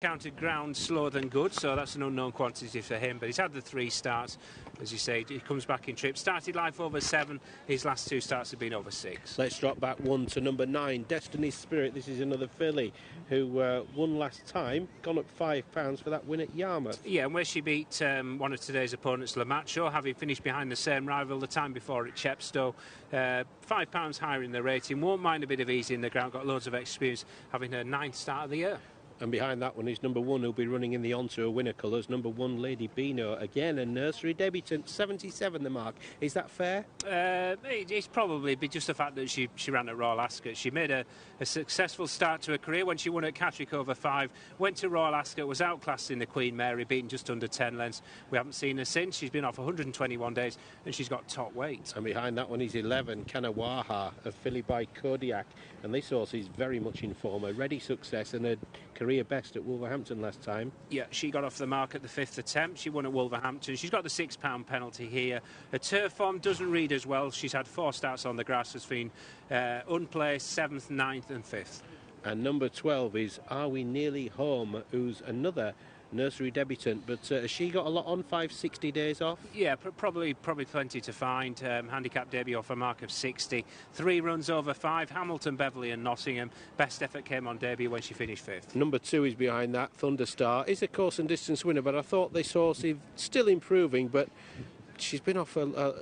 Counted ground slower than good, so that's an unknown quantity for him, but he's had the 3 starts. As you say, he comes back in trip. Started life over 7, his last 2 starts have been over 6. Let's drop back 1 to number 9, Destiny's Spirit. This is another filly who won last time, gone up £5 for that win at Yarmouth. Yeah, and where she beat one of today's opponents, Le Macho, having finished behind the same rival the time before at Chepstow. £5 higher in the rating, won't mind a bit of ease in the ground, got loads of experience, having her 9th start of the year. And behind that one is number 1, who'll be running in the On-Tour winner colours, number 1, Lady Beano. Again, a nursery debutant, 77 the mark. Is that fair? It's probably just the fact that she ran at Royal Ascot. She made a successful start to her career when she won at Catterick over 5, went to Royal Ascot, was outclassed in the Queen Mary, beaten just under 10 lengths. We haven't seen her since. She's been off 121 days and she's got top weight. And behind that one is 11, Kanawaha, a filly by Kodiak. And this horse is very much in form, a ready success and a career best at Wolverhampton last time. Yeah, she got off the mark at the 5th attempt. She won at Wolverhampton. She's got the £6 penalty here. Her turf form doesn't read as well. She's had 4 starts on the grass, has been unplaced, 7th, 9th and 5th. And number 12 is Are We Nearly Home, who's another nursery debutant, but has she got a lot on, 560 days off? Yeah, probably plenty to find. Handicap debut off a mark of 60. 3 runs over 5, Hamilton, Beverley and Nottingham. Best effort came on debut when she finished 5th. Number 2 is behind that, Thunderstar. Is a course and distance winner, but I thought this horse is still improving, but she's been off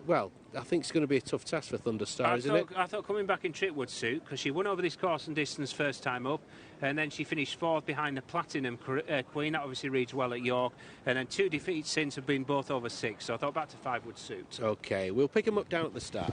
well, I think it's going to be a tough task for Thunderstar, isn't it? I thought coming back in trip would suit, because she won over this course and distance first time up, and then she finished 4th behind the Platinum Queen. That obviously reads well at York, and then 2 defeats since have been both over 6, so I thought back to 5 would suit. OK, we'll pick them up down at the start.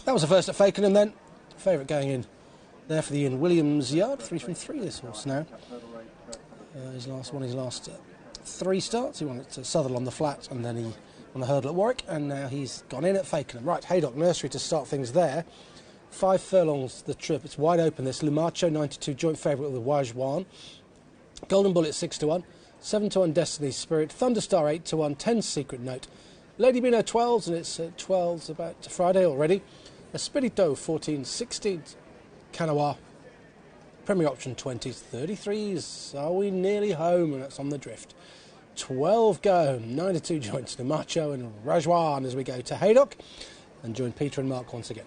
That was the first at Fakenham then. Favourite going in there for the Ian Williams yard. 3 from 3 this horse now. His last 3 starts. He won it to Southwell on the flat and then he won a hurdle at Warwick, and now he's gone in at Fakenham. Right, Haydock Nursery to start things there. 5 furlongs the trip. It's wide open this. Lumacho 92 joint favourite with the Wajwan. Golden Bullet 6-1. 7-1 Destiny's Spirit. Thunderstar 8-1. 10 Secret Note. Lady Beano 12s, and it's 12s about Friday already. Espirito 14-16. Kanawa. Premier Option 20s, 33s. Are we nearly home? And that's on the drift. 12 go. 9-2 joints to Macho and Rajwan as we go to Haydock and join Peter and Mark once again.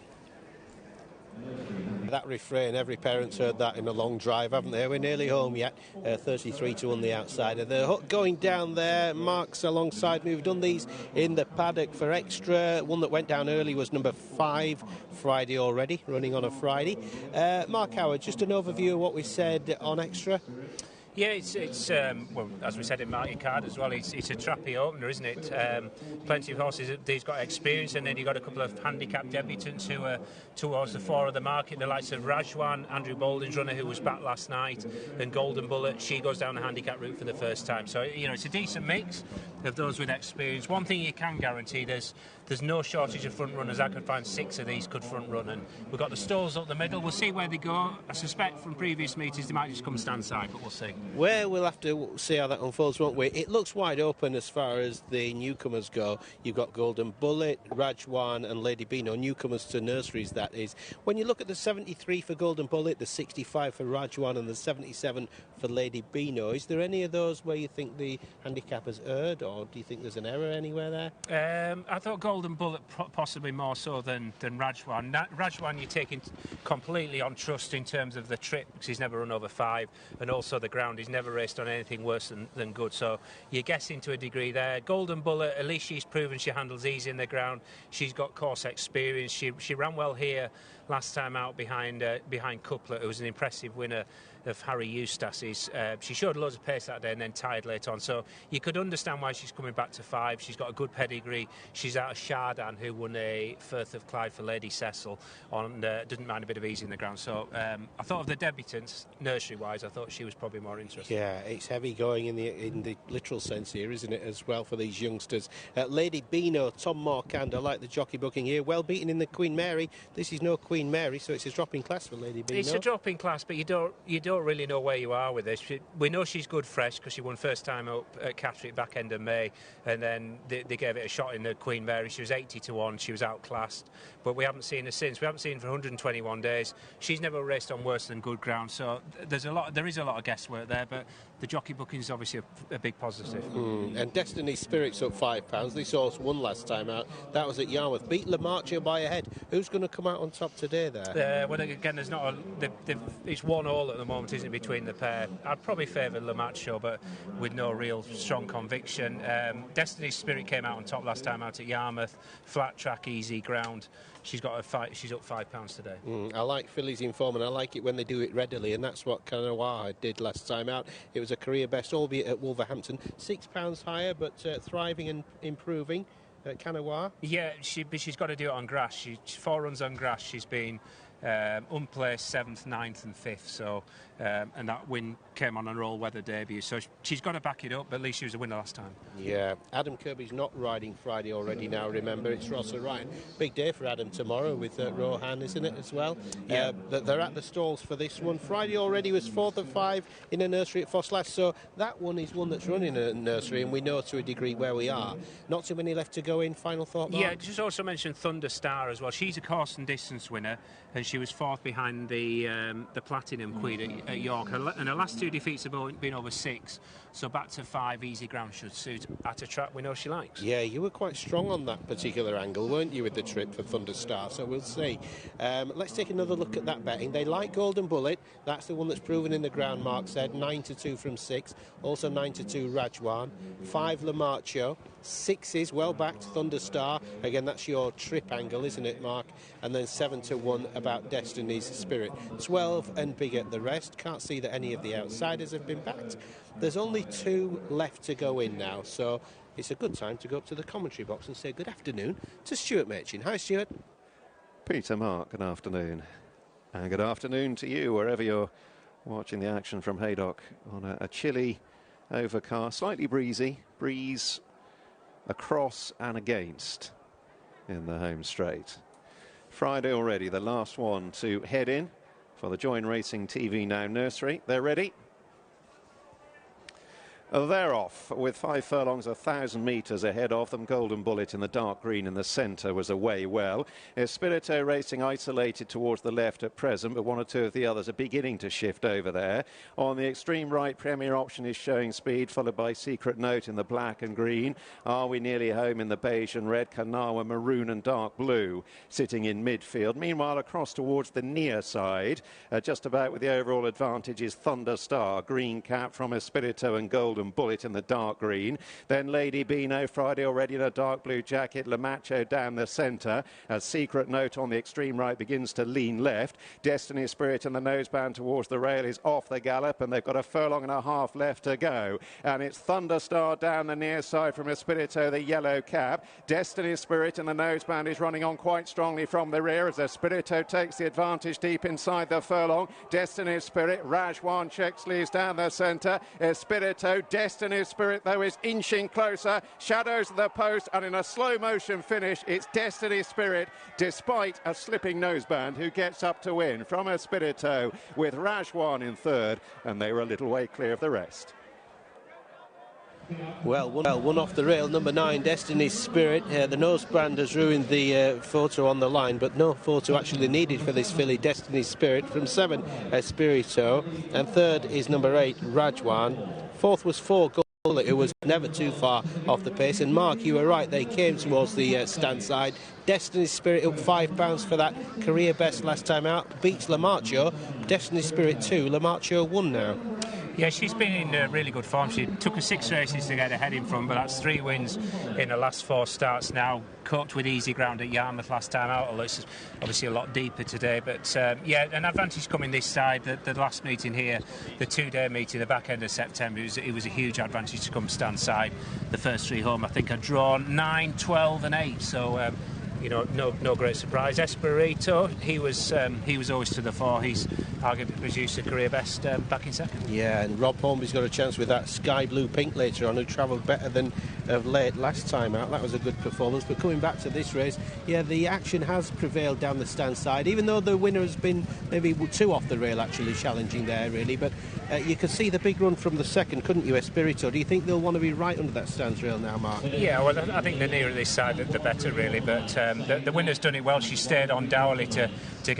That refrain, every parent's heard that in a long drive, haven't they? We're nearly home yet. 33-1 the outsider. The hook going down there. Mark's alongside me. We've done these in the paddock for extra. One that went down early was number 5, Friday already, running on a Friday. Mark Howard, just an overview of what we said on extra. Yeah, it's well, as we said in Marty Card as well, it's a trappy opener, isn't it? Plenty of horses. He's got experience, and then you've got a couple of handicapped debutants who are towards the fore of the market. The likes of Rajwan, Andrew Bolden's runner, who was back last night, and Golden Bullet. She goes down the handicap route for the first time. So it's a decent mix of those with experience. One thing you can guarantee: there's no shortage of front runners. I could find 6 of these could front run, and we've got the stalls up the middle. We'll see where they go. I suspect from previous meetings they might just come stand side, but we'll see. Well, we'll have to see how that unfolds, won't we? It looks wide open as far as the newcomers go. You've got Golden Bullet, Rajwan and Lady Beano, newcomers to nurseries, that is. When you look at the 73 for Golden Bullet, the 65 for Rajwan and the 77 for Lady Beano, is there any of those where you think the handicap has erred, or do you think there's an error anywhere there? I thought Golden Bullet possibly more so than Rajwan. Rajwan you're taking completely on trust in terms of the trip, because he's never run over 5, and also the ground. He's never raced on anything worse than good, so you're guessing to a degree there. Golden Bullet, at least she's proven she handles easy in the ground. She's got course experience. She ran well here last time out behind Couplet, who was an impressive winner of Harry Eustace's. She showed loads of pace that day and then tired late on, so you could understand why she's coming back to 5. She's got a good pedigree. She's out of Chardin, who won a Firth of Clyde for Lady Cecil, and didn't mind a bit of easy in the ground. So I thought of the debutants, nursery-wise, I thought she was probably more interesting. Yeah, it's heavy going in the literal sense here, isn't it, as well, for these youngsters. Lady Beano, Tom Marquand, I like the jockey booking here. Well beaten in the Queen Mary. This is no Queen Mary, so it's a drop in class for Lady Beano. It's a drop in class, but you don't really know where you are with this. We know she's good fresh because she won first time up at Catterick back end of May, and then they gave it a shot in the Queen Mary. She was 80-1. She was outclassed, but we haven't seen her since. We haven't seen her for 121 days. She's never raced on worse than good ground, so there is a lot of guesswork there, but the jockey booking is obviously a big positive. And Destiny's Spirit's up £5. This horse won last time out. That was at Yarmouth. Beat Lamarche by a head. Who's going to come out on top today there? Well, again, there's not it's 1-1 at the moment, isn't it, between the pair? I'd probably favour Lamarche, but with no real strong conviction. Destiny's Spirit came out on top last time out at Yarmouth. Flat track, easy ground. She's got a fight. She's up £5 today. I like fillies in form, and I like it when they do it readily, and that's what Kanawa did last time out. It was a career best, albeit at Wolverhampton. £6 higher, but thriving and improving. Kanawa. Yeah, she's got to do it on grass. She's 4 runs on grass. She's been unplaced 7th, 9th and 5th, so and that win came on her all-weather debut, so she's got to back it up, but at least she was a winner last time. Yeah, Adam Kirby's not riding Friday already now, remember, it's Ross O'Ryan. Big day for Adam tomorrow with Rohan, isn't it, as well? Yeah. They're at the stalls for this one. Friday already was 4th of 5 in a nursery at Fosslas, so that one is one that's running a nursery, and we know to a degree where we are. Not too many left to go in. Final thought, Mark? Yeah, just also mention Thunderstar as well. She's a course and distance winner, and she was 4th behind the Platinum Queen at York. And her last 2 defeats have been over 6, so back to 5 easy ground should suit at a track we know she likes. Yeah, you were quite strong on that particular angle, weren't you, with the trip for Thunderstar, so we'll see. Let's take another look at that betting. They like Golden Bullet. That's the one that's proven in the ground, Mark said. 9-2 from 6. Also 9-2 Rajwan. 5 Lamarche. 6 is well backed Thunderstar. Again, that's your trip angle, isn't it, Mark? And then 7-1 about Destiny's Spirit. 12 and bigger the rest. Can't see that any of the outsiders have been backed. There's only 2 left to go in now, so it's a good time to go up to the commentary box and say good afternoon to Stuart Machin. Hi, Stuart. Peter, Mark, good afternoon. And good afternoon to you, wherever you're watching the action from Haydock on a chilly, overcast, slightly breezy, breeze across and against in the home straight. Friday already, the last one to head in for the Join Racing TV Now nursery. They're ready. They're off with 5 furlongs, 1,000 metres ahead of them. Golden Bullet in the dark green in the centre was away well. Espirito racing isolated towards the left at present, but one or two of the others are beginning to shift over there. On the extreme right, Premier Option is showing speed, followed by Secret Note in the black and green. Are We Nearly Home in the beige and red, Kanawa maroon and dark blue sitting in midfield. Meanwhile, across towards the near side, just about with the overall advantage is Thunder Star, green cap from Espirito and Golden Bullet in the dark green. Then Lady Beano, Friday already in a dark blue jacket. Lamacho down the centre. A Secret Note on the extreme right begins to lean left. Destiny Spirit and the noseband towards the rail is off the gallop, and they've got a furlong and a half left to go. And it's Thunderstar down the near side from Espirito, the yellow cap. Destiny Spirit and the noseband is running on quite strongly from the rear as Espirito takes the advantage deep inside the furlong. Destiny Spirit, Rajwan Chexley's down the centre. Espirito, Destiny Spirit, though, is inching closer. Shadows of the post, and in a slow motion finish, it's Destiny Spirit, despite a slipping noseband, who gets up to win from Espirito with Rajwan in third, and they were a little way clear of the rest. Well, one off the rail, number 9, Destiny's Spirit. The noseband has ruined the photo on the line, but no photo actually needed for this filly, Destiny's Spirit. From 7, Espirito, and third is number 8, Rajwan. Fourth was 4, Bullet, who was never too far off the pace. And Mark, you were right, they came towards the stand side. Destiny's Spirit up £5 for that career best last time out. Beats Lamacho. Destiny's Spirit 2, Lamacho 1 now. Yeah, she's been in really good form. She took her 6 races to get ahead in front, but that's 3 wins in the last 4 starts now. Coped with easy ground at Yarmouth last time out, although it's obviously a lot deeper today. But yeah, an advantage coming this side. The last meeting here, the 2-day meeting, the back end of September, it was a huge advantage to come stand side. The first 3 home, I think, had drawn 9, 12 and 8, so... you know, no great surprise. Espirito, he was always to the fore. He's arguably produced a career best back in second. Yeah, and Rob Holmby's got a chance with that sky blue pink later on, who travelled better than of late last time out. That was a good performance. But coming back to this race, yeah, the action has prevailed down the stand side, even though the winner has been maybe 2 off the rail actually challenging there, really. But you could see the big run from the second, couldn't you, Espirito? Do you think they'll want to be right under that stands rail now, Mark? Yeah, well, I think the nearer this side, the better, really. But the winner's done it well. She stayed on Dowley to